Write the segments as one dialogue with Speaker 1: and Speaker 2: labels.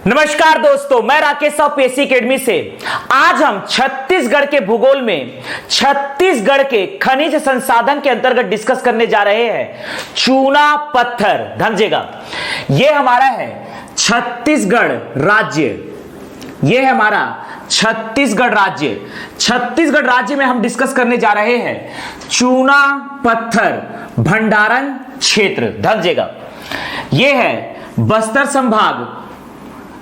Speaker 1: नमस्कार दोस्तों, मैं राकेश साहू पीएससी एकेडमी से। आज हम छत्तीसगढ़ के भूगोल में छत्तीसगढ़ के खनिज संसाधन के अंतर्गत डिस्कस करने जा रहे हैं चूना पत्थर। ध्यान, ये हमारा है छत्तीसगढ़ राज्य। ये है हमारा छत्तीसगढ़ राज्य। छत्तीसगढ़ राज्य में हम डिस्कस करने जा रहे हैं चूना पत्थर भंडारण क्षेत्र। ध्यान, ये है बस्तर संभाग।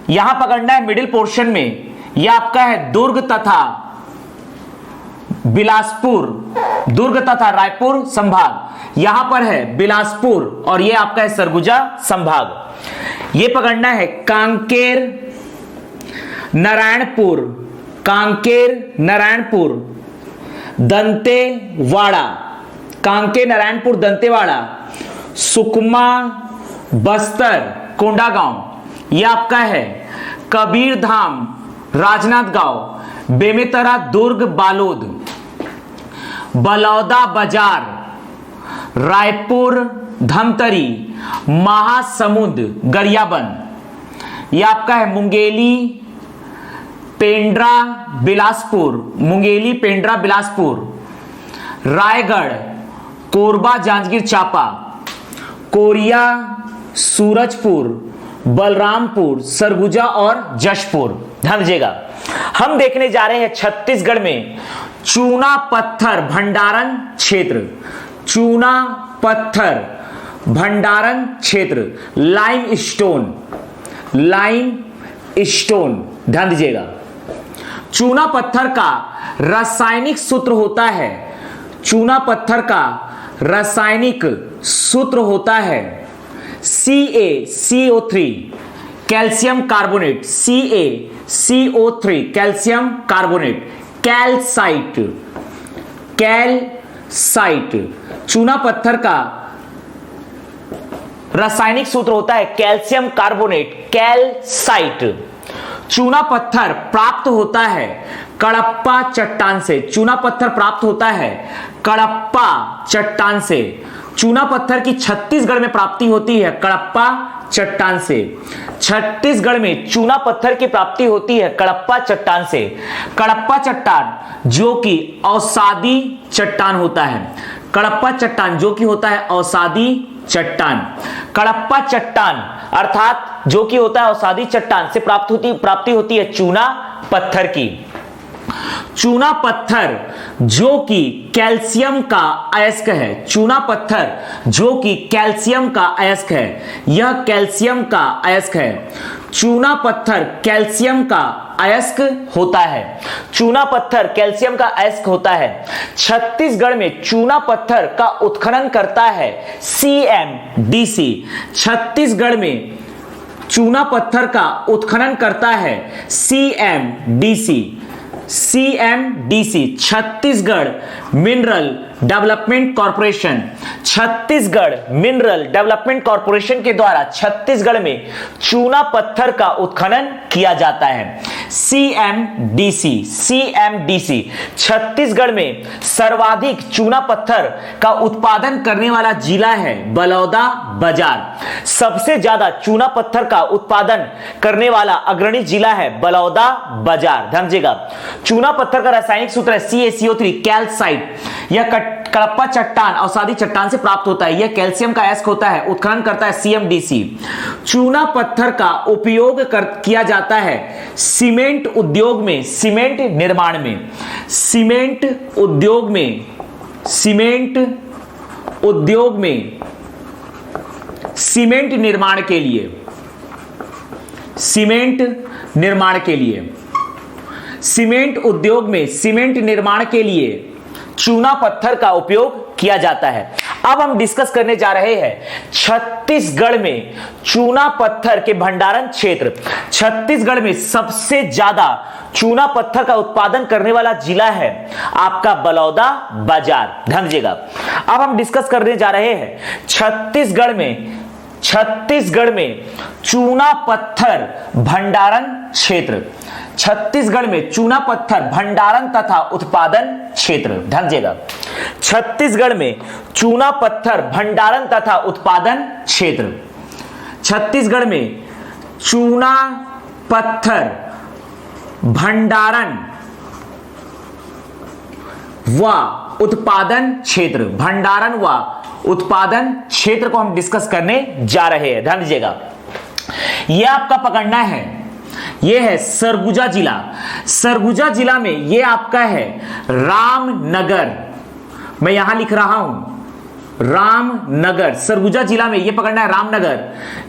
Speaker 1: यहां पकड़ना है मिडिल पोर्शन में। यह आपका है दुर्ग तथा बिलासपुर, दुर्ग तथा रायपुर संभाग। यहां पर है बिलासपुर और यह आपका है सरगुजा संभाग। यह पकड़ना है कांकेर, नारायणपुर, कांकेर नारायणपुर, दंतेवाड़ा, कांकेर नारायणपुर दंतेवाड़ा, सुकमा, बस्तर, कोंडागांव। यह आपका है कबीरधाम, राजनांदगांव, बेमेतरा, दुर्ग, बालोद, बलौदा बाजार, रायपुर, धमतरी, महासमुंद, गरियाबंद। यह आपका है मुंगेली, पेंड्रा, बिलासपुर, मुंगेली, पेंड्रा, बिलासपुर, रायगढ़, कोरबा, जांजगीर चांपा, कोरिया, सूरजपुर, बलरामपुर, सरगुजा और जशपुर। ध्यान दीजिएगा, हम देखने जा रहे हैं छत्तीसगढ़ में चूना पत्थर भंडारण क्षेत्र। चूना पत्थर भंडारण क्षेत्र, लाइम स्टोन, लाइम स्टोन। ध्यान दीजिएगा, चूना पत्थर का रासायनिक सूत्र होता है, चूना पत्थर का रासायनिक सूत्र होता है CaCO3 calcium carbonate, CaCO3 calcium carbonate, calcite, calcite. चूना पत्थर का रासायनिक सूत्र होता है कैल्शियम कार्बोनेट, कैल्साइट। चूना पत्थर प्राप्त होता है कडप्पा चट्टान से। चूना पत्थर प्राप्त होता है कडप्पा चट्टान से। चूना पत्थर की छत्तीसगढ़ में प्राप्ति होती है कडप्पा चट्टान से। छत्तीसगढ़ में चूना पत्थर की प्राप्ति होती है कडप्पा चट्टान से। कडप्पा चट्टान जो कि अवसादी चट्टान होता है, कडप्पा चट्टान जो कि होता है अवसादी चट्टान। कडप्पा चट्टान अर्थात जो कि होता है अवसादी चट्टान से प्राप्ति होती है चूना पत्थर की। चूना पत्थर जो कि कैल्शियम का अयस्क है, चूना पत्थर जो कि कैल्शियम का अयस्क है, यह कैल्शियम का अयस्क है। चूना पत्थर कैल्शियम का अयस्क होता है। चूना पत्थर कैल्शियम का अयस्क होता है। छत्तीसगढ़ में चूना पत्थर का उत्खनन करता है CMDC। छत्तीसगढ़ में चूना पत्थर का उत्खनन करता है CMDC। CMDC Chhattisgarh mineral development corporation. Chhattisgarh mineral development corporation के द्वारा छत्तीसगढ़ में चूना पत्थर का उत्खनन किया जाता है CMDC। CMDC छत्तीसगढ़ में सर्वाधिक चूना पत्थर का उत्पादन करने वाला जिला है बलौदा बाजार। सबसे ज्यादा चूना पत्थर का उत्पादन करने वाला अग्रणी जिला है बलौदा बाजार। ध्यान दीजिएगा, चूना पत्थर का रासायनिक सूत्र है CaCO3 कैल्साइट। यह कडप्पा चट्टान अवसादी चट्टान से प्राप्त होता है। यह कैल्शियम का अयस्क होता है, उत्खनन करता है CMDC। चूना पत्थर का उपयोग किया जाता है सीमेंट उद्योग में, सीमेंट निर्माण में, सीमेंट उद्योग में, सीमेंट उद्योग में, सीमेंट निर्माण के लिए, सीमेंट निर्माण के लिए, सीमेंट उद्योग में सीमेंट निर्माण के लिए चूना पत्थर का उपयोग किया जाता है। अब हम डिस्कस करने जा रहे हैं छत्तीसगढ़ में चूना पत्थर के भंडारण क्षेत्र। छत्तीसगढ़ में सबसे ज्यादा चूना पत्थर का उत्पादन करने वाला जिला है आपका बलौदा बाजार। ध्यान दीजिएगा, अब हम डिस्कस करने जा रहे हैं छत्तीसगढ़ में चूना पत्थर भंडारण क्षेत्र। छत्तीसगढ़ में चूना पत्थर भंडारण तथा उत्पादन क्षेत्र। ध्यान दीजिएगा, छत्तीसगढ़ में चूना पत्थर भंडारण तथा उत्पादन क्षेत्र। छत्तीसगढ़ में चूना पत्थर भंडारण व उत्पादन क्षेत्र, भंडारण व उत्पादन क्षेत्र को हम डिस्कस करने जा रहे हैं। ध्यान दीजिएगा, यह आपका पकड़ना है, यह है सरगुजा जिला। सरगुजा जिला में यह आपका है रामनगर, मैं यहां लिख रहा हूं रामनगर। सरगुजा जिला में यह पकड़ना है रामनगर,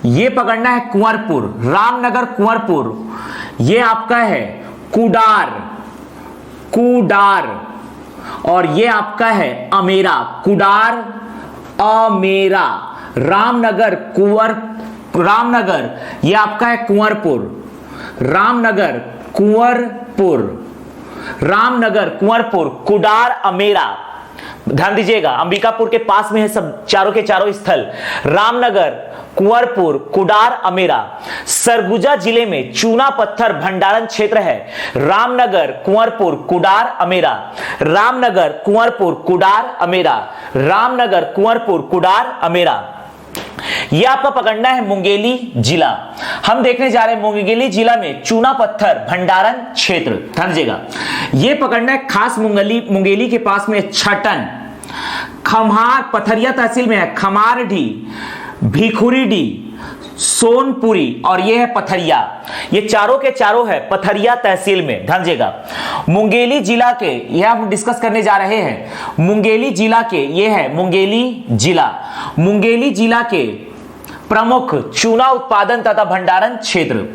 Speaker 1: यह पकड़ना है कुंवरपुर, रामनगर कुंवरपुर। यह आपका है कुडार, कुडार, और यह आपका है अमेरा, कुडार अमेरा। रामनगर कुंवर, रामनगर यह आपका है कुंवरपुर, रामनगर कुंवरपुर, रामनगर कुंवरपुर, कुडार अमेरा। ध्यान दीजिएगा, अंबिकापुर के पास में है सब चारों के चारों स्थल, रामनगर कुंवरपुर, कुडार अमेरा। सरगुजा जिले में चूना पत्थर भंडारण क्षेत्र है रामनगर कुंवरपुर, कुडार अमेरा, रामनगर कुंवरपुर, कुडार अमेरा, रामनगर कुंवरपुर, कुडार अमेरा। यह आपका पकड़ना है मुंगेली जिला। हम देखने जा रहे हैं मुंगेली जिला में चूना पत्थर भंडारण क्षेत्र। ध्यान दीजिएगा, यह पकड़ना है खास मुंगेली के पास में छटन, खम्हार पथरिया तहसील में है खमारडी, भिखुरीडी, सोनपुरी, और यह है पथरिया। ये चारों के चारों है पथरिया तहसील में। ध्यान दीजिएगा, मुंगेली जिला के यह हम डिस्कस करने जा रहे हैं। मुंगेली जिला के यह है मुंगेली जिला, मुंगेली जिला के प्रमुख चूना उत्पादन तथा भंडारण क्षेत्र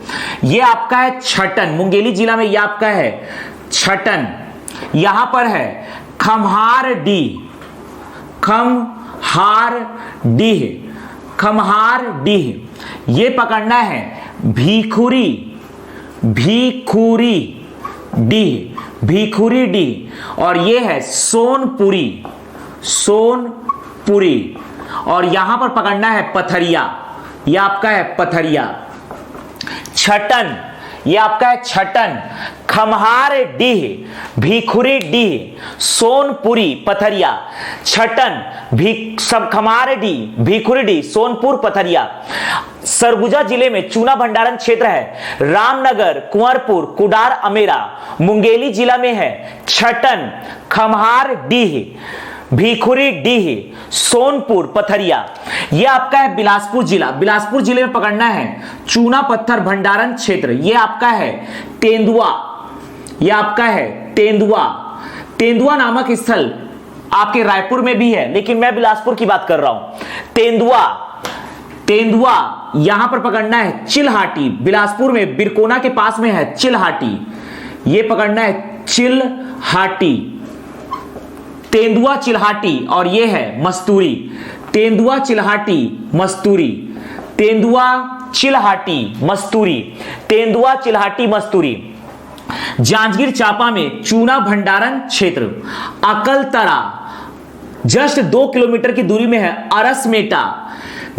Speaker 1: यह आपका है छटन। मुंगेली जिला में यह आपका है छटन। यहां पर है खम्हारडी, खम्हारडीह, खम्हारडीह। यह पकड़ना है भिखुरी, भिखुरी डीह, भिखुरी डीह, और यह है सोनपुरी, सोनपुरी, और यहां पर पकड़ना है पथरिया, यह आपका है पथरिया। छटन यह आपका है छटन, खम्हार डीह, भिखुरी डीह, सोनपुरी, पथरिया। छटन सब खम्हार डीह, भिखुरी डीह, सोनपुर, पथरिया। सरगुजा जिले में चूना भंडारण क्षेत्र है रामनगर कुंवरपुर, कुडार अमेरा। मुंगेली जिला में है छटन, खम्हार डीह, भिखुरी डीह, सोनपुर, पथरिया। यह आपका है बिलासपुर जिला। बिलासपुर जिले में पकड़ना है चूना पत्थर भंडारण क्षेत्र, यह आपका है तेंदुआ, यह आपका है तेंदुआ। तेंदुआ नामक स्थल आपके रायपुर में भी है, लेकिन मैं बिलासपुर की बात कर रहा हूं। तेंदुआ, तेंदुआ यहां पर पकड़ना है चिल्हाटी, बिलासपुर में बिरकोना के पास में है चिल्हाटी, यह पकड़ना है चिल्हाटी, तेंदुआ चिल्हाटी, और यह है मस्तूरी, तेंदुआ चिल्हाटी मस्तूरी, तेंदुआ चिल्हाटी मस्तूरी, तेंदुआ चिल्हाटी मस्तूरी। जांजगीर चांपा में चूना भंडारण क्षेत्र अकलतरा जस्ट 2 किलोमीटर की दूरी में है अरसमेटा,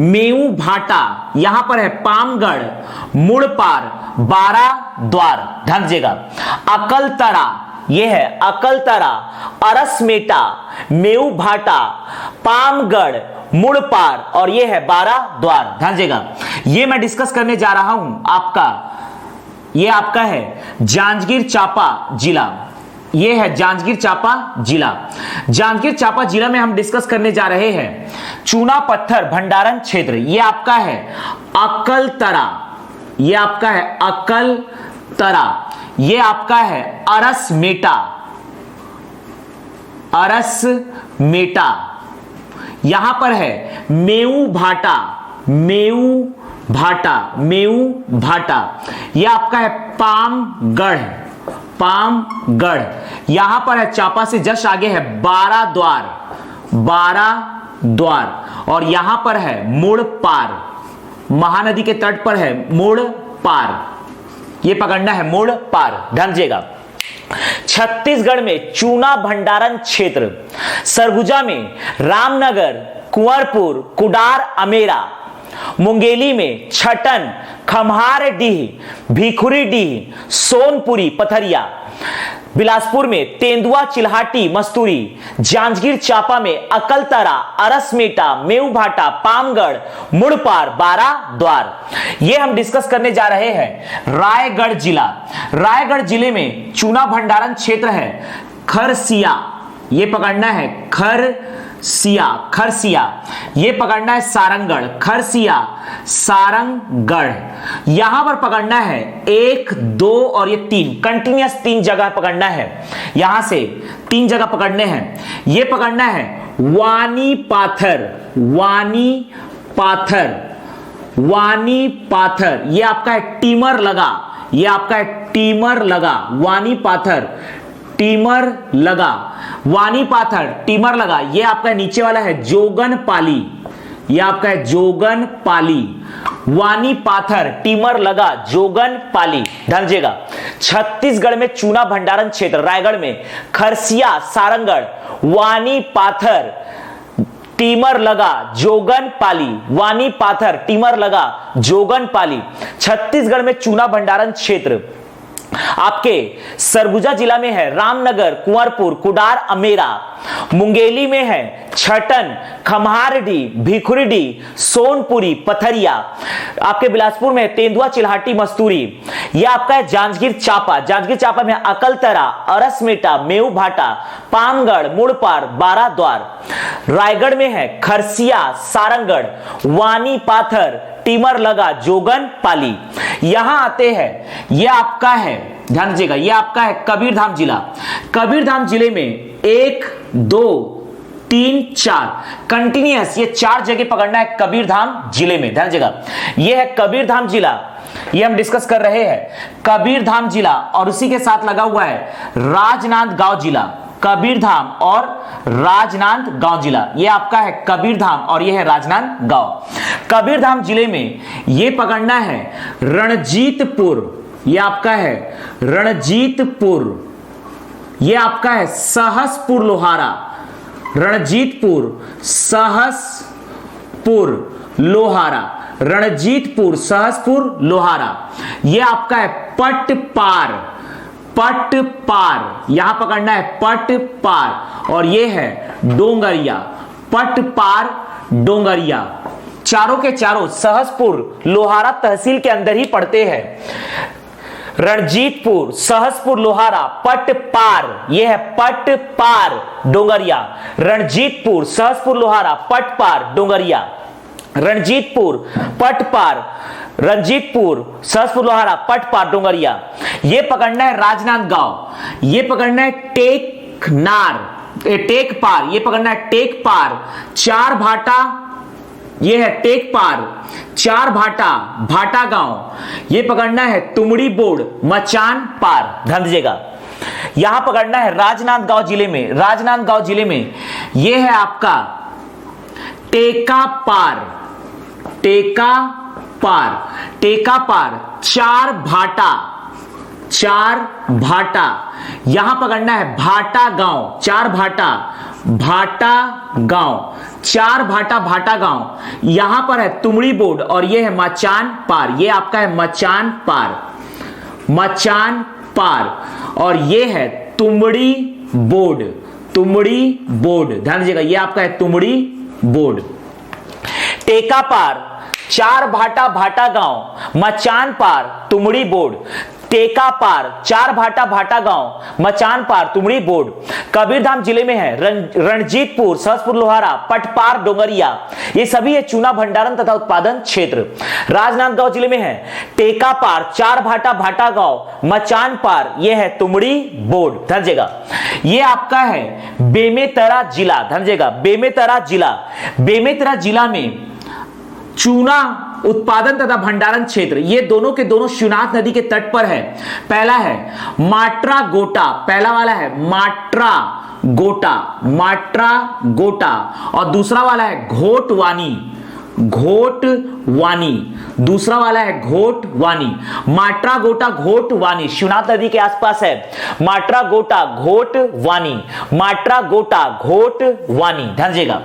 Speaker 1: मेऊ भाटा, यहां पर है पामगढ़, मुड़पार, बारा द्वार। ध्यान दीजिएगा, अकलतरा यह है अकलतरा, अरसमेटा, मेऊ भाटा, पामगढ़, मुड़पार, और यह है बारा द्वार। ध्यान दीजिएगा, यह मैं डिस्कस करने जा रहा हूं आपका, यह आपका है जांजगीर चांपा जिला, यह है जांजगीर चांपा जिला। जांजगीर चांपा जिला में हम डिस्कस करने जा रहे हैं चूना पत्थर भंडारण क्षेत्र, यह आपका है अकलतरा, यह आपका है अकलतरा, यह आपका है अरसमेटा, अरसमेटा, यहां पर है मेऊ भाटा, मेऊ भाटा, मेऊ भाटा, यह आपका है पामगढ़, पामगढ़, यहां पर है चांपा से जस्ट आगे है बारा द्वार, बारा द्वार, और यहां पर है मुड़पार, महानदी के तट पर है मुड़पार, यह पकड़ना है मुड़पार। ध्यान दीजिएगा, छत्तीसगढ़ में चूना भंडारण क्षेत्र सरगुजा में रामनगर, कुंवरपुर, कुडार अमेरा, मुंगेली में छटन, खम्हार डीह, भिखुरी डीह, सोनपुरी, पथरिया। बिलासपुर में तेंदुआ, चिल्हाटी, मस्तूरी, जांजगीर चांपा में अकलतरा, अरसमेटा, मेवभाटा, पामगढ़, मुड़पार, बारा द्वार। ये हम डिस्कस करने जा रहे हैं रायगढ़ जिला। रायगढ़ जिले में चूना भंडारण क्षेत्र है खरसिया, ये पकड़ना है खरसिया, ये पकड़ना है सारंगगढ़, खरसिया, सारंगगढ़। यहां पर पकड़ना है 1, 2 और ये 3, कंटिन्यूअस 3 जगह पकड़ना है, यहां से 3 जगह पकड़ने हैं। ये पकड़ना है वानी पाथर, ये आपका है टीमर लगा, वानी पाथर, टीमर लगा। ये आपका नीचे वाला है जोगनपाली, वानी पाथर, टीमर लगा, जोगनपाली। ध्यान दीजिएगा, छत्तीसगढ़ में चूना भंडारण क्षेत्र रायगढ़ में खरसिया, सारंगगढ़, वानी पाथर, टीमर लगा, जोगनपाली, वानी पाथर, टीमर लगा, जोगनपाली। छत्तीसगढ़ में चूना भंडारण क्षेत्र आपके सरगुजा जिला में है रामनगर, कुंवरपुर, कुडार, अमेरा। मुंगेली में है छटन, खम्हारडी, भिखुरडी, सोनपुरी, पथरिया। आपके बिलासपुर में तेंदुआ, चिल्हाटी, मस्तूरी। यह आपका है जांजगीर चांपा में अकलतरा, अरसमेटा, मेवभाटा, पामगढ़, मुड़पार, बारा द्वार। रायगढ़ में है खरसिया, सारंगगढ़, वानी पाथर, टीमर लगा, जोगनपाली। यहां आते हैं, यह आपका है, ध्यान दीजिएगा, यह आपका है कबीरधाम जिला। कबीरधाम जिले में 1, 2, 3, 4 कंटिन्यूअस ये 4 जगह पकड़ना है कबीरधाम जिले में। ध्यान दीजिएगा, यह है कबीरधाम जिला, ये हम डिस्कस कर रहे हैं कबीरधाम जिला, और उसी के साथ लगा हुआ है राजनांदगांव जिला। कबीरधाम और राजनांदगांव जिला, ये आपका है कबीरधाम और ये है राजनांदगांव। कबीरधाम जिले में ये पकड़ना है रणजीतपुर, ये आपका है रणजीतपुर, ये आपका है सहसपुर लोहारा, रणजीतपुर, सहसपुर लोहारा, रणजीतपुर, सहसपुर लोहारा। ये आपका है पटपार, यहां पकड़ना है पटपार, और ये है डोंगरिया, पटपार, डोंगरिया। चारों के चारों सहसपुर लोहारा तहसील के अंदर ही पड़ते हैं। रणजीतपुर, सहसपुर लोहारा, पटपार, यह है पटपार, डोंगरिया। रणजीतपुर, सहसपुर लोहारा, पटपार, डोंगरिया। रणजीतपुर, सहसपुर लोहारा, पटपार, डोंगरिया। ये पकड़ना है राजनांदगांव, ये पकड़ना है टेकपार, ये पकड़ना है टेकपार, 4 भाटा, ये है टेकपार, 4 भाटा, भाटा गांव। ये पकड़ना है तुमड़ी बोर्ड, मचान पार। ध्यान दीजिएगा, यहां पकड़ना है राजनांदगांव जिले में, यह है आपका टेकापार, 4 भाटा, यहां पकड़ना है भाटा गांव, 4 भाटा, चार भाटा गांव। यहां पर है तुमड़ी बोर्ड और ये है मचान पार, ये आपका है मचान पार, और ये है तुमड़ी बोर्ड, ध्यान दीजिएगा, ये आपका है तुमड़ी बोर्ड। टेका पार, 4 भाटा गांव, मचान पार, तुमड़ी बोर्ड। टेका पार, 4 भाटा गांव, मचान पार, तुमड़ी बोर्ड। कबीरधाम जिले में है रणजीतपुर, सहसपुर लोहारा, पटपार, डोंगरिया, ये सभी है चूना भंडारण तथा उत्पादन क्षेत्र। राजनांदगांव जिले में है टेका पार, 4 भाटा गांव, मचान पार, ये है तुमड़ी बोर्ड। ध्यान दीजिएगा, ये आपका है बेमेतरा जिला। ध्यान दीजिएगा, बेमेतरा जिला में चूना उत्पादन तथा भंडारण क्षेत्र, ये दोनों के दोनों शिवनाथ नदी के तट पर है। पहला है माट्रा गोटा, पहला वाला है माट्रा गोटा, और दूसरा वाला है घोटवानी, दूसरा वाला है घोटवानी। माट्रा गोटा घोटवानी शिवनाथ नदी के आसपास है। माट्रा गोटा घोटवानी, ध्यान दीजिएगा।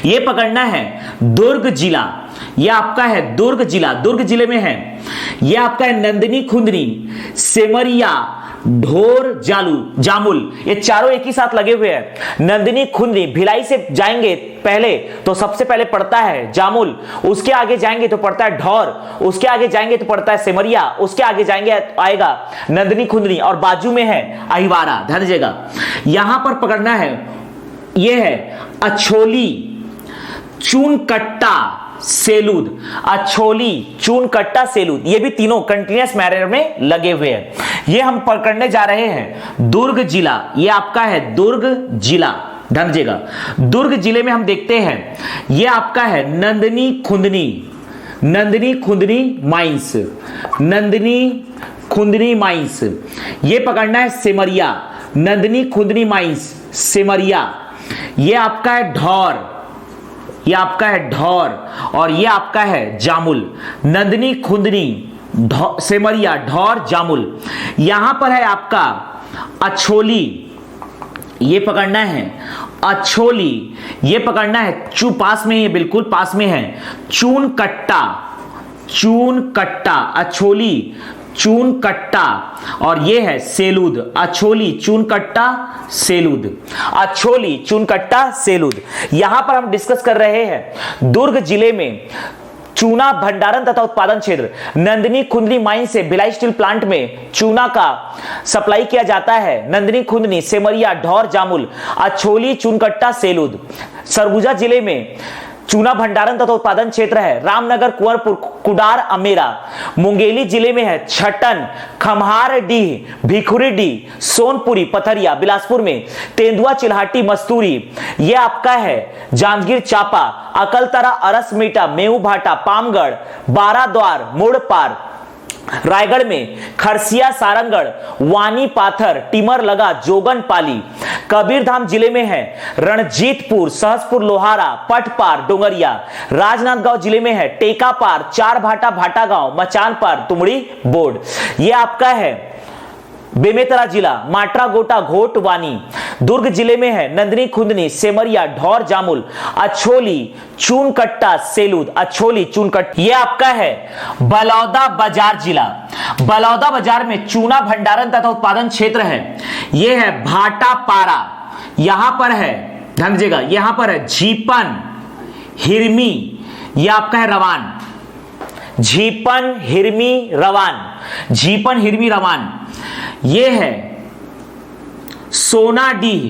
Speaker 1: ये पकड़ना है दुर्ग जिला, यह आपका है दुर्ग जिला। दुर्ग जिले में है ये आपका है नंदिनी खुंदनी, सेमरिया, ढोर जामुल, ये चारों एक ही साथ लगे हुए हैं। नंदिनी खुंदनी, भिलाई से जाएंगे पहले तो सबसे पहले पड़ता है जामुल, उसके आगे जाएंगे तो पड़ता है ढोर, उसके आगे जाएंगे तो पड़ता है सिमरिया, उसके आगे जाएंगे आएगा नंदिनी खुंदनी और बाजू में है अहिवारा। ध्यान दीजिएगा, यहां पर पकड़ना है, यह है अछोली, चूनकट्टा, सेलूद। अछोली, चूनकट्टा, सेलूद, ये भी तीनों कंटिन्यूअस मैनर में लगे हुए हैं। ये हम पकड़ने जा रहे हैं दुर्ग जिला, ये आपका है दुर्ग जिला। ध्यान दीजिएगा, दुर्ग जिले में हम देखते हैं ये आपका है नंदिनी खुंदनी, नंदिनी खुंदनी माइंस, नंदिनी खुंदनी माइंस। ये पकड़ना है सिमरिया, नंदिनी खुंदनी माइंस, सिमरिया। ये आपका है ढौर, ये आपका है ढौर, और ये आपका है जामुल। नंदिनी खुंदनी, सिमरिया, ढौर, जामुल। यहां पर है आपका अछोली, ये पकड़ना है अछोली, ये पकड़ना है पास में, ये बिल्कुल पास में है चूनकट्टा, चूनकट्टा, अछोली, चूनकट्टा, और ये है सेलूद। अछोली, चूनकट्टा, सेलूद, अछोली, चूनकट्टा, सेलूद। यहां पर हम डिस्कस कर रहे हैं दुर्ग जिले में चूना भंडारण तथा उत्पादन क्षेत्र। नंदिनी खुंदनी माइन से भिलाई स्टील प्लांट में चूना का सप्लाई किया जाता है। नंदिनी खुंदनी, सेमरिया, ढौर, जामुल, अछोली, चूनकट्टा, सेलूद। सरगुजा जिले में चूना भंडारण तथा उत्पादन क्षेत्र है रामनगर, कुंवरपुर, कुडार, अमेरा। मुंगेली जिले में है छटन, खमहार डीह, भिखुरी डीह, सोनपुरी, पथरिया। बिलासपुर में तेंदुआ, चिल्हाटी, मस्तूरी। यह आपका है जांजगीर चांपा, अकलतरा, अरसमीटा, मेऊ भाटा, पामगढ़, बाराद्वार, मुड़पार। रायगढ़ में खरसिया, सारंगढ़, वानी, पाथर, टिमर लगा, जोगन पाली। कबीरधाम जिले में है रणजीतपुर, सहसपुर, लोहारा, पटपार, डोंगरिया। राजनांदगांव जिले में है टेकापार, चार भाटा, भाटा गांव, मचानपार, तुमड़ी, बोर्ड। यह आपका है बेमेतरा जिला, माट्रा, गोटा, घोट, वानी। दुर्ग जिले में है नंदिनी खुंदनी, सेमरिया, ढौर, जामुल, अछोली, चूनकट्टा, सेलूद। अछोली, चूनकट्टा। यह आपका है बलौदा बाजार जिला। बलौदा बाजार में चूना भंडारण तथा उत्पादन क्षेत्र है। यह है भाटा पारा। यहां पर है, ध्यान दीजिएगा, यहां पर है झीपन, हिरमी, यह आपका है रवान। झीपन, हिरमी, रवान, झीपन, हिरमी, रवान। ये है सोनाडीह,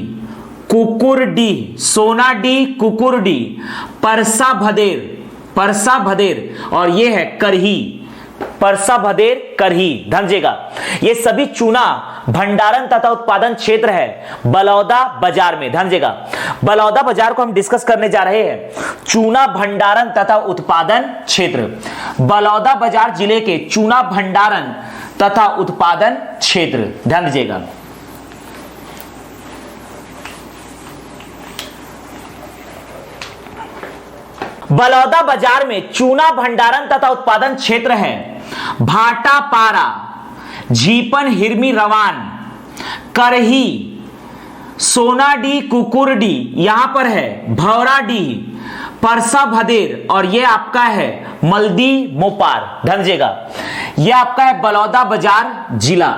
Speaker 1: कुकुरडीह, सोनाडीह, कुकुरडीह, परसा भदेर, परसा भदेर, और ये है करही, परसा भदेर, करही। ध्यान दीजिएगा, ये सभी चूना भंडारण तथा उत्पादन क्षेत्र है बलौदा बाजार में। ध्यान दीजिएगा, बलौदा बाजार को हम डिस्कस करने जा रहे हैं। चूना भंडारण तथा उत्पादन क्षेत्र, बलौदा बाजार जिले के चूना भंडारण तथा उत्पादन क्षेत्र। ध्यान दीजिएगा, बलौदा बाजार में चूना भंडारण तथा उत्पादन क्षेत्र है भाटा पारा, झीपन, हिरमी, रवान, करही, सोनाडी, कुकुरडी, यहां पर है भौराडी, परसा भदेर, और यह आपका है मल्दी, मोपार। ध्यान दीजिएगा, यह आपका है बलौदा बाजार जिला।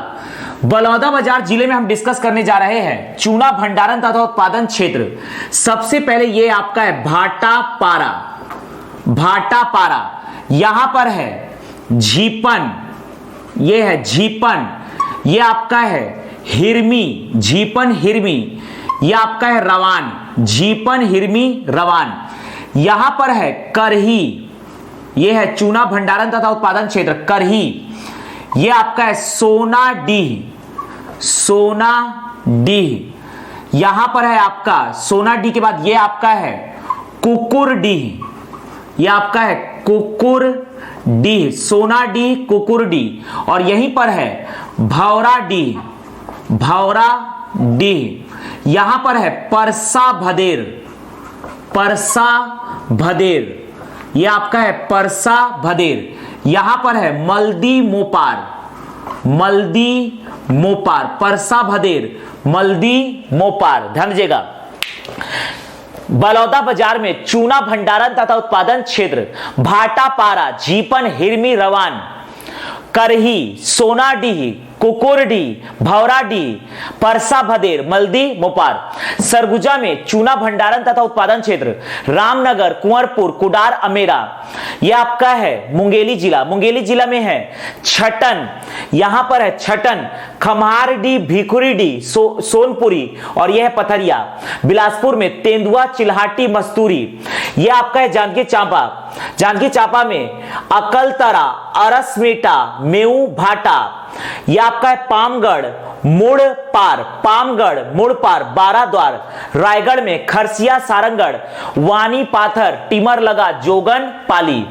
Speaker 1: बलौदा बाजार जिले में हम डिस्कस करने जा रहे हैं चूना भंडारण तथा उत्पादन क्षेत्र। सबसे पहले यह आपका है भाटा पारा, भाटा पारा। यहां पर है झीपन, यह है झीपन, यह आपका है हिरमी, झीपन, हिरमी, यह आपका है रवान, झीपन, हिरमी, रवान। यहां पर है करही, यह है चूना भंडारण तथा उत्पादन क्षेत्र करही। यह आपका है सोनाडीह, सोनाडीह। यहां पर है आपका सोनाडीह के बाद यह आपका है कुकुरडीह, यह आपका है कुकुरडीह, सोनाडीह, कुकुरडीह। और यहीं पर है भौराडीह, भौराडीह। यहां पर है परसा भदेर, परसा भदेर, यह आपका है परसा भदेर। यहां पर है मल्दी मोपार, मल्दी मोपार, परसा भदेर, मल्दी मोपार। ध्यान दीजिएगा, बलौदा बाजार में चूना भंडारण तथा उत्पादन क्षेत्र भाटा पारा, झीपन, हिरमी, रवान, करही, सोनाडीह, कुकुरडी, भौराडी, परसा भदेर, मल्दी, मोपार। सरगुजा में चूना भंडारण तथा उत्पादन क्षेत्र, रामनगर, कुंवरपुर, कुडार, अमेरा। यह आपका है मुंगेली जिला। मुंगेली जिला में है छटन, यहां पर है छटन, खम्हारडी, भिखुरीडी, सोनपुरी और यह है पथरिया। बिलासपुर में तेंदुआ, चिल्हाटी, मस्तूरी। यह आपका है जांजगीर चांपा। जांजगीर चांपा में अकलतरा, अरसमेटा, मेऊ, भाटा। यह आपका है पामगढ़, मुड़पार, पामगढ़, मुड़पार, बाराद्वार। रायगढ़ में खरसिया, सारंगढ़, वानी, पाथर, टिमर लगा, जोगन, पाली।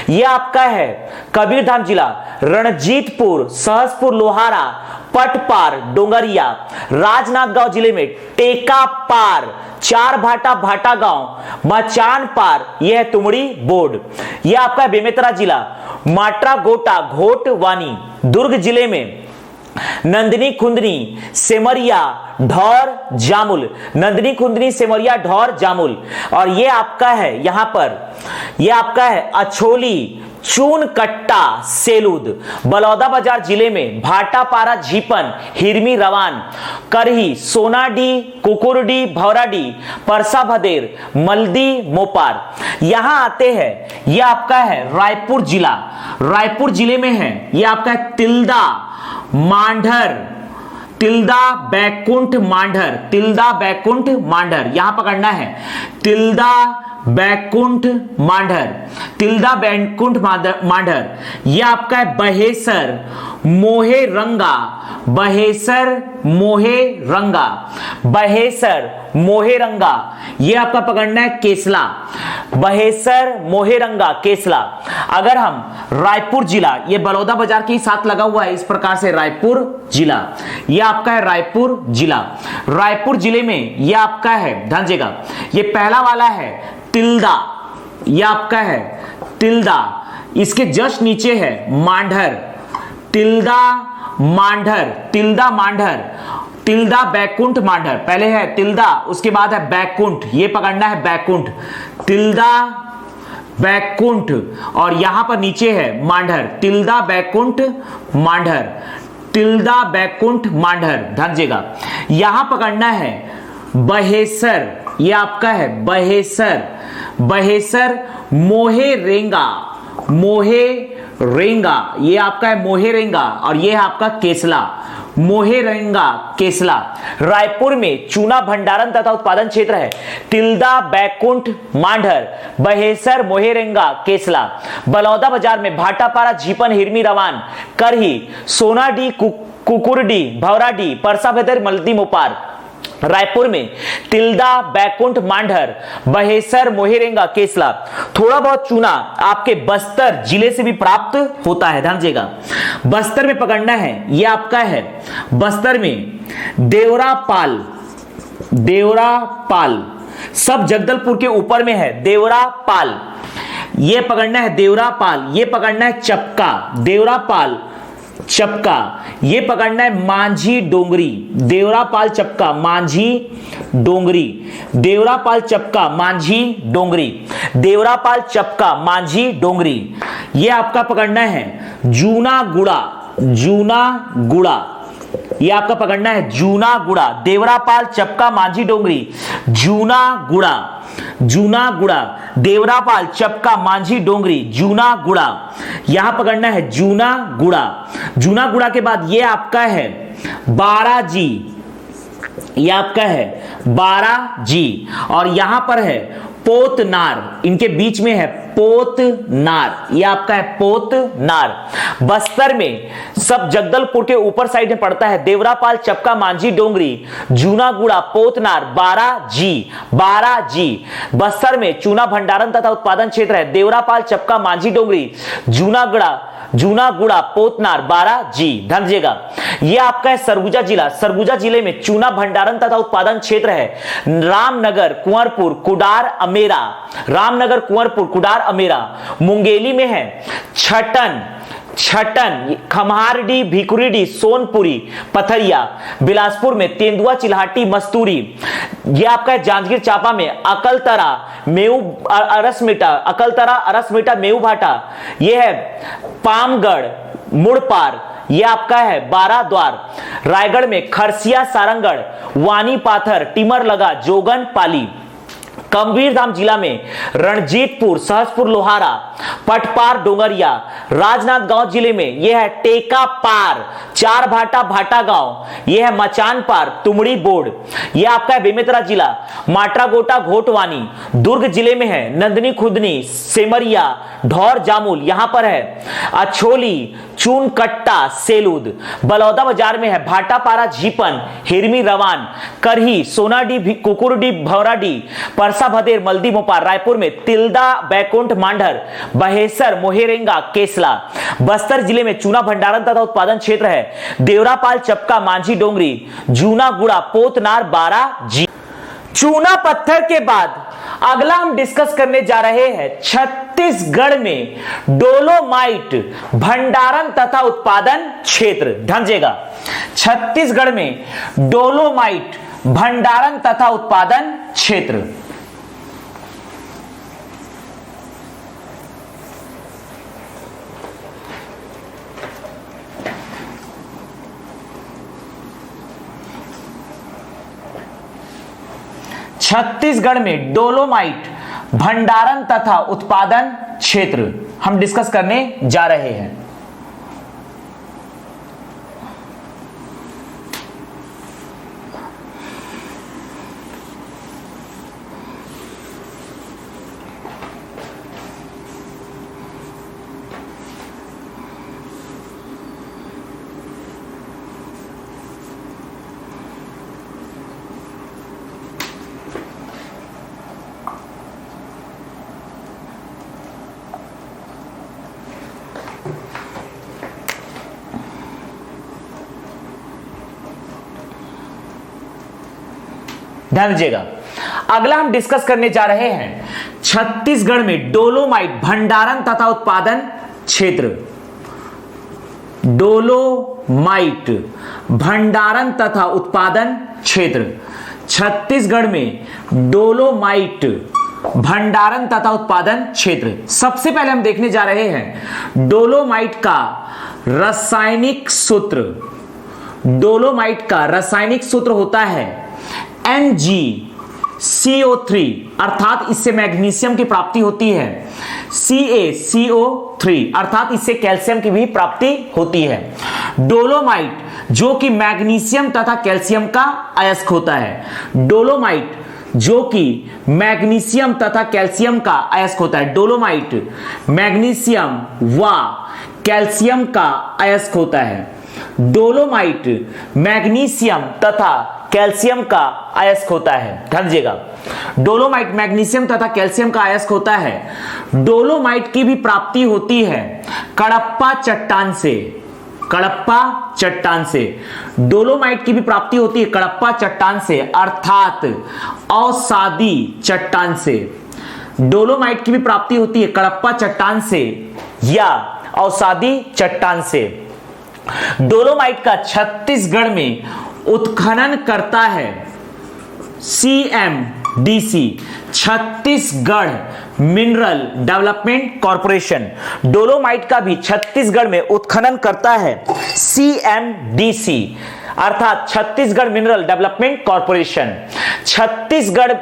Speaker 1: यह आपका है कबीरधाम जिला। रणजीतपुर, सहसपुर, लोहारा, पटपार, डोंगरिया। राजनांदगांव जिले में टेकापार, चार भाटा, भाटा गांव, मचान पार, यह तुमड़ी बोर्ड। यह आपका बेमेतरा जिला। माट्रा, गोटा, घोट, वानी। दुर्ग जिले में नंदनी, खुंदनी, सेमरिया, ढौर, जामुल। नंदनी, खुंदनी, सेमरिया, ढौर, जामुल। और ये आपका है यहां पर, ये आपका है अछोली, चून कट्टा, सेलूद। बलौदाबाजार जिले में भाटापारा, झीपन, हिरमी, रवान, करही, सोनाडी, कुकुरडी, भौराडी, परसा भदेर, मल्दी, मोपार। यहां आते हैं, यह आपका है रायपुर जिला। रायपुर जिले में है यह आपका है तिल्दा, मांढर, तिल्दा, बैकुंठ, मांढर, तिल्दा, बैकुंठ, मांढर। यहां पकड़ना है तिल्दा, बैकुंठ, मांढर, तिल्दा, बैकुंठ, मांढर। यह आपका है बहेसर, मोहे रंगा, बहेसर, मोहे रंगा, बहेसर, मोहे रंगा। यह आपका पकड़ना है केसला, बहेसर, मोहे रंगा, केसला। अगर हम रायपुर जिला, यह बलौदा बाजार के साथ लगा हुआ है इस प्रकार से, रायपुर जिला। यह आपका है रायपुर जिला। रायपुर जिले में यह आपका है, ध्यान देगा, यह पहला वाला है तिल्दा, यह आपका है तिल्दा। इसके जस्ट नीचे है मांढर, तिल्दा, मांढर, तिल्दा, मांढर, तिल्दा, बैकुंठ, मांढर। पहले है तिल्दा, उसके बाद है बैकुंठ, ये पकड़ना है बैकुंठ, तिल्दा, बैकुंठ। और यहां पर नीचे है मांढर, तिल्दा, बैकुंठ, मांढर, तिल्दा, बैकुंठ, मांढर। ध्यान दीजिएगा, यहां पकड़ना है बहेसर, ये आपका है बहेसर, बहेसर, मोहे रेंगा, मोहे रेंगा, ये आपका है मोहे रेंगा। और ये है आपका केसला, मोहे रेंगा, केसला। रायपुर में चूना भंडारण तथा उत्पादन क्षेत्र है तिल्दा, बैकुंठ, मांढर, बहेसर, मोहेरेंगा, केसला। बलौदा बाजार में भाटापारा, झीपन, हिरमी, रवान, करही, सोनाडी, कुकुरडी, भौराडी, परसा भदेर, मल्दी, मोपार। रायपुर में तिल्दा, बैकुंठ, मांढर, बहेसर, मोहेरेंगा, केसला। थोड़ा बहुत चूना आपके बस्तर जिले से भी प्राप्त होता है, ध्यान दीजिएगा। बस्तर में पकड़ना है, यह आपका है बस्तर में देवरापाल, देवरापाल, सब जगदलपुर के ऊपर में है देवरापाल। यह पकड़ना है देवरापाल, यह पकड़ना है चपका, देवरापाल, चपका। ये पकड़ना है मांझी डोंगरी, देवरापाल, चपका, मांझी डोंगरी, देवरापाल, चपका, मांझी डोंगरी, देवरापाल, चपका, मांझी डोंगरी। ये आपका पकड़ना है जूना गुड़ा, जूना गुड़ा, ये आपका पकड़ना है जूना गुड़ा, देवरापाल, चपका, मांझी डोंगरी, जूना गुड़ा, जूना गुड़ा, देवरापाल, चपका, मांझी डोंगरी, जूना गुड़ा। यहां पकड़ना है जूना गुड़ा। जूना गुड़ा के बाद ये आपका है बाराजी, ये आपका है बाराजी। और यहां पर है पोतनार, इनके बीच में है पोतनार, ये आपका है पोतनार। बस्तर में सब जगदलपुर के ऊपर साइड में पड़ता है देवरापाल, चपका, मांझी डोंगरी, जूनागुड़ा, पोतनार, बाराजी, बाराजी। बस्तर में चूना भंडारण तथा उत्पादन क्षेत्र है देवरापाल, चपका, मांझी डोंगरी, जूनागढ़, जूनागुड़ा, पोतनार, बाराजी। ध्यान दीजिएगा, यह आपका है सरगुजा जिला। सरगुजा जिले में चूना भंडारण तथा उत्पादन क्षेत्र है रामनगर, कुंवरपुर, कुडार, अमेरा, रामनगर, कुंवरपुर, कुडार, अमेरा। मुंगेली में है छटन, छटन, खम्हारडी, भिकुरीडी, सोनपुरी, पथरिया। बिलासपुर में तेंदुआ, चिल्हाटी, मस्तूरी। यह आपका है जांजगीर चांपा में अकलतरा, मेऊ, अरसमेटा, अकलतरा, अरसमेटा, मेऊ भाटा। यह है पामगढ़, मुड़पार, ये आपका है बारह द्वार। रायगढ़ में खरसिया, सारंगढ़, वानी पाथर, टिमर लगा, जोगन, पाली। कबीरधाम जिला में रणजीतपुर, सहसपुर, लोहारा, पटपार, डोंगरिया। राजनांदगांव जिले में यह है टेका पार, चार भाटा, भाटा गांव। यह है मचान पार, तुमड़ी बोर्ड। यह आपका है बेमेतरा जिला, माट्रागोटा, घोटवानी। दुर्ग जिले में है नंदनी खुदनी, सेमरिया, ढौर, जामुल। यहां पर है अछोली, चूनकट्टा, सेलूद। बलौदा बाजार में है भाटापारा, झीपन, हिरमी, रवान, करही, सोनाडी, कुकुरडी, भौराडी, परसा, भदेर, मल्दी, मोपार। रायपुर में तिल्दा, बैकुंठ, मांडर, बहेसर, मोहेरेंगा, केसला। बस्तर जिले में चूना भंडारण तथा उत्पादन क्षेत्र है देवरापाल, चपका, मांझी, डोंगरी, जूना, गुड़ा, पोतनार, बारा, जी। चूना पत्थर के बाद अगला हम डिस्कस करने जा रहे हैं छत्तीसगढ़ में डोलोमाइट भंडारण तथा उत्पादन क्षेत्र। ध्यान, छत्तीसगढ़ में डोलोमाइट भंडारण तथा उत्पादन क्षेत्र। छत्तीसगढ़ में डोलोमाइट भंडारण तथा उत्पादन क्षेत्र हम डिस्कस करने जा रहे हैं। ध्यान दीजिएगा, अगला हम डिस्कस करने जा रहे हैं छत्तीसगढ़ में डोलोमाइट भंडारण तथा उत्पादन क्षेत्र। डोलोमाइट भंडारण तथा उत्पादन क्षेत्र। छत्तीसगढ़ में डोलोमाइट भंडारण तथा उत्पादन क्षेत्र। सबसे पहले हम देखने जा रहे हैं डोलोमाइट का रासायनिक सूत्र। डोलोमाइट का रासायनिक सूत्र होता है MgCO3, अर्थात इससे मैग्नीशियम की प्राप्ति होती है। CaCO3, अर्थात इससे कैल्शियम की भी प्राप्ति होती है। डोलोमाइट जो कि मैग्नीशियम तथा कैल्शियम का अयस्क होता है। डोलोमाइट जो कि मैग्नीशियम तथा कैल्शियम का अयस्क होता है। डोलोमाइट मैग्नीशियम व कैल्शियम का अयस्क होता है। डोलोमाइट मैग्नीशियम तथा कैल्शियम का अयस्क होता है। ध्यान दीजिएगा, डोलोमाइट मैग्नीशियम तथा कैल्शियम का अयस्क होता है। डोलोमाइट की भी प्राप्ति होती है कडप्पा चट्टान से। कडप्पा चट्टान से डोलोमाइट की भी प्राप्ति होती है कडप्पा चट्टान से, अर्थात अवसादी चट्टान से। डोलोमाइट की भी प्राप्ति होती है कडप्पा चट्टान से या अवसादी चट्टान से। डोलोमाइट का छत्तीसगढ़ में उत्खनन करता है CMDC, Chhattisgarh mineral development corporation. Dolomite का भी छत्तीसगढ़ में उत्खनन करता है CMDC, अर्थात Chhattisgarh mineral development corporation. Chhattisgarh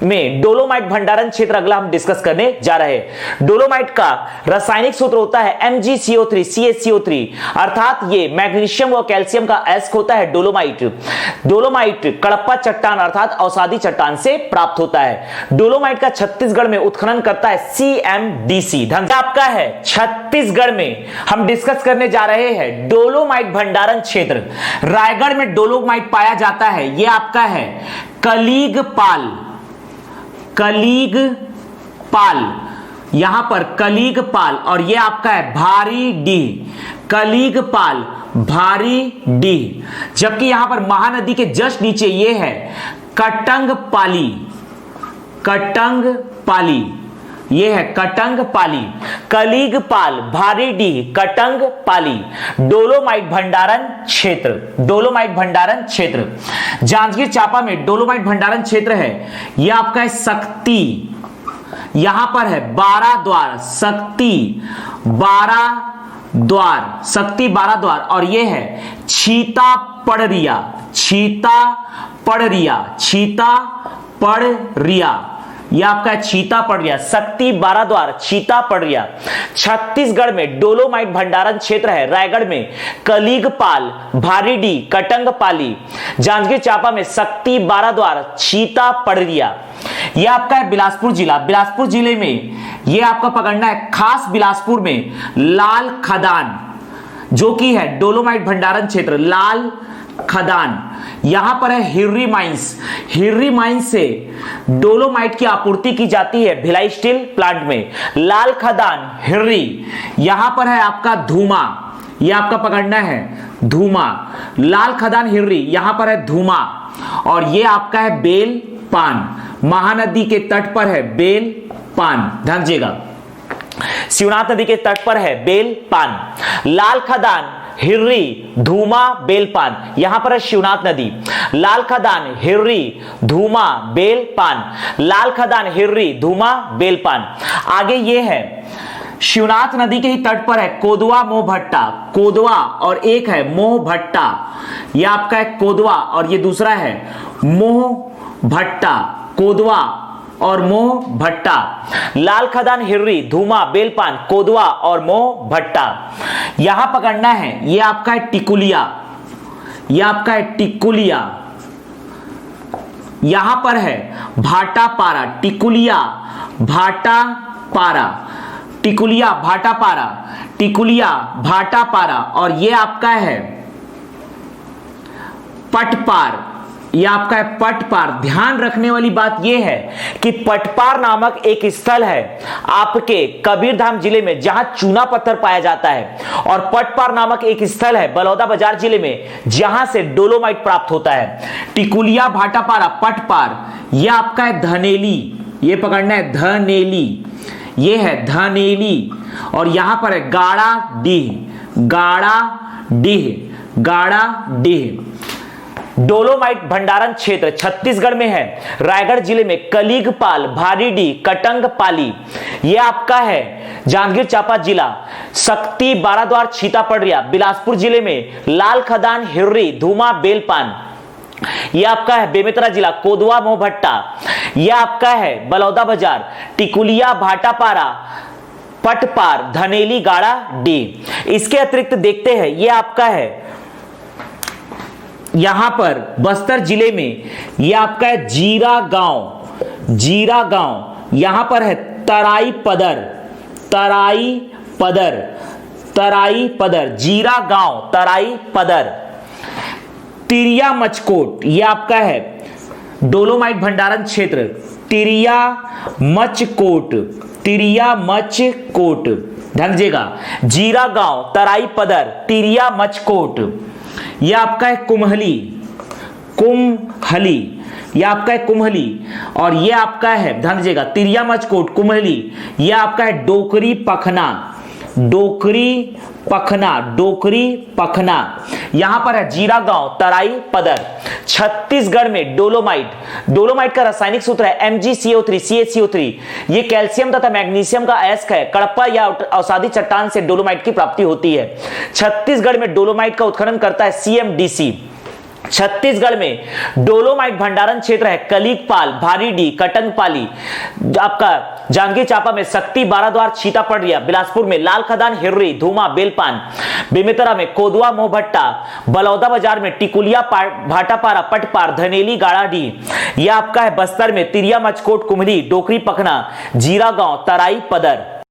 Speaker 1: में डोलोमाइट भंडारण क्षेत्र अगला हम डिस्कस करने जा रहे हैं। डोलोमाइट का रासायनिक सूत्र होता है MgCO3, CaCO3, अर्थात ये मैग्नीशियम व कैल्शियम का अयस्क होता है। डोलोमाइट कडप्पा चट्टान अर्थात अवसादी चट्टान से प्राप्त होता है। डोलोमाइट का छत्तीसगढ़ में उत्खनन करता है CMDC। ध्यान आपका है छत्तीसगढ़ में हम डिस्कस करने जा रहे हैं डोलोमाइट भंडारण क्षेत्र। रायगढ़ में डोलोमाइट पाया जाता है, यह आपका है कलीगपाल। यहां पर कलीगपाल, और यह आपका है भारी डीह। कलीगपाल, भारी डीह। जबकि यहां पर महानदी के जस्ट नीचे यह है कटंगपाली। यह है कटंगपाली। कलीगपाल, भारीडीह, कटंगपाली डोलोमाइट भंडारण क्षेत्र। डोलोमाइट भंडारण क्षेत्र जांजगीर चांपा में डोलोमाइट भंडारण क्षेत्र है। यह आपका है शक्ति, यहां पर है 12 द्वार। शक्ति 12 द्वार, शक्ति 12 द्वार, और ये है छीता पड़रिया, छीता पड़रिया, छीता पड़रिया, ये आपका छीता पड़रिया, शक्ति 12 द्वार, छीता पड़रिया। छत्तीसगढ़ में डोलोमाइट भंडारण क्षेत्र है, रायगढ़ में कलीगपाल, भारीडी, कटंगपाली, जांजगीर चांपा में शक्ति 12 द्वार, छीता पड़रिया। यह आपका है बिलासपुर जिला, बिलासपुर जिले में यह आपका पकड़ना है, खास बिलासपुर में लाल खदान जो कि है डोलोमाइट भंडारण क्षेत्र, लाल खदान। यहां पर है हिर्री माइंस, हिर्री माइंस से डोलोमाइट की आपूर्ति की जाती है भिलाई स्टील प्लांट में, लाल खदान हिर्री। यहां पर है आपका धूमा, यह आपका पकड़ना है धूमा, लाल खदान हिर्री, यहां पर है धूमा, और यह आपका है बेल पान, महानदी के तट पर है बेल पान, ध्यान दीजिएगा, शिवनाथ नदी के तट पर है बेल पान, लाल खदान हिर्री धूमा बेलपान, यहां पर है शिवनाथ नदी, लाल खदान हिर्री धूमा बेलपान, लाल खदान हिर्री धूमा बेलपान। आगे ये है शिवनाथ नदी के ही तट पर है कोदवा मोह भट्टा, कोदवा और एक है मोह भट्टा, यह आपका है कोदवा और ये दूसरा है मोह भट्टा, कोदवा और मोह भट्टा, लाल खदान हिर्री धूमा बेलपान, कोदवा और मोह भट्टा। यहां पकड़ना है, यह आपका है टिकुलिया, यह आपका है टिकुलिया, यहां पर है भाटापारा, टिकुलिया भाटापारा, टिकुलिया भाटापारा, टिकुलिया भाटापारा, और यह आपका है पटपार, यह आपका है पटपार। ध्यान रखने वाली बात यह है कि पटपार नामक एक स्थल है आपके कबीरधाम जिले में जहां चूना पत्थर पाया जाता है, और पटपार नामक एक स्थल है बलौदाबाजार जिले में जहां से डोलोमाइट प्राप्त होता है। टिकुलिया भाटापारा पटपार, यह आपका है धनेली, यह पकड़ना है धनेली, यह है धनेली, और यहां पर है गाड़ा डीह, गाड़ा डीह, गाड़ा डीह। डोलोमाइट भंडारण क्षेत्र छत्तीसगढ़ में है, रायगढ़ जिले में कलीगपाल, भारीडी, कटंगपाली, यह आपका है जांजगीर चांपा जिला, शक्ति 12 द्वार, छीता पड़रिया, बिलासपुर जिले में लाल खदान हिर्री धूमा बेलपान, यह आपका है बेमेतरा जिला, कोदवा मोह भट्टा, यह आपका है बलौदाबाजार, टिकुलिया भाटापारा पटपार, धनेली, गाड़ा डी। इसके अतिरिक्त देखते हैं यह आपका है यहां पर बस्तर जिले में यह आपका है जीरा गांव, जीरा गांव, यहां पर है तराई पदर, तराई पदर, तराई पदर, जीरा गांव तराई पदर। तिरिया मचकोट, यह आपका है डोलोमाइट भंडारण क्षेत्र, तिरिया मचकोट, तिरिया मचकोट, ध्यान दीजिएगा, जीरा गांव तराई पदर, तिरिया मचकोट। यह आपका है कुम्हली, कुम्हली, यह आपका है कुम्हली, और यह आपका है ध्यान दीजिएगा तिरिया मचकोट कुम्हली, यह आपका है डोकरी पखना, डोकरी पखना, डोकरी पखना, यहां पर है जीरा गांव तराई पदर। छत्तीसगढ़ में डोलोमाइट, डोलोमाइट का रासायनिक सूत्र है MgCO3 CaCO3, ये कैल्शियम तथा मैग्नीशियम का अयस्क है। कडप्पा या अवसादी चट्टान से डोलोमाइट की प्राप्ति होती है। छत्तीसगढ़ में डोलोमाइट का उत्खनन करता है CMDC। छत्तीसगढ़ में डोलोमाइट भंडारण क्षेत्र है कलीगपाल, भारीडी, कटंगपाली, आपका जांजगीर चांपा में शक्ति 12 द्वार, छीता पड़रिया, बिलासपुर में लाल खदान हिर्री धूमा बेलपान, बेमेतरा में कोदवा मोह भट्टा, बलौदाबाजार में टिकुलिया भाटापारा पटपार, धनेली, गाड़ाडी, यह आपका है बस्तर में तिरिया मचकोट कुम्हली, डोकरी पखना, जीरा गांव तराई पदर।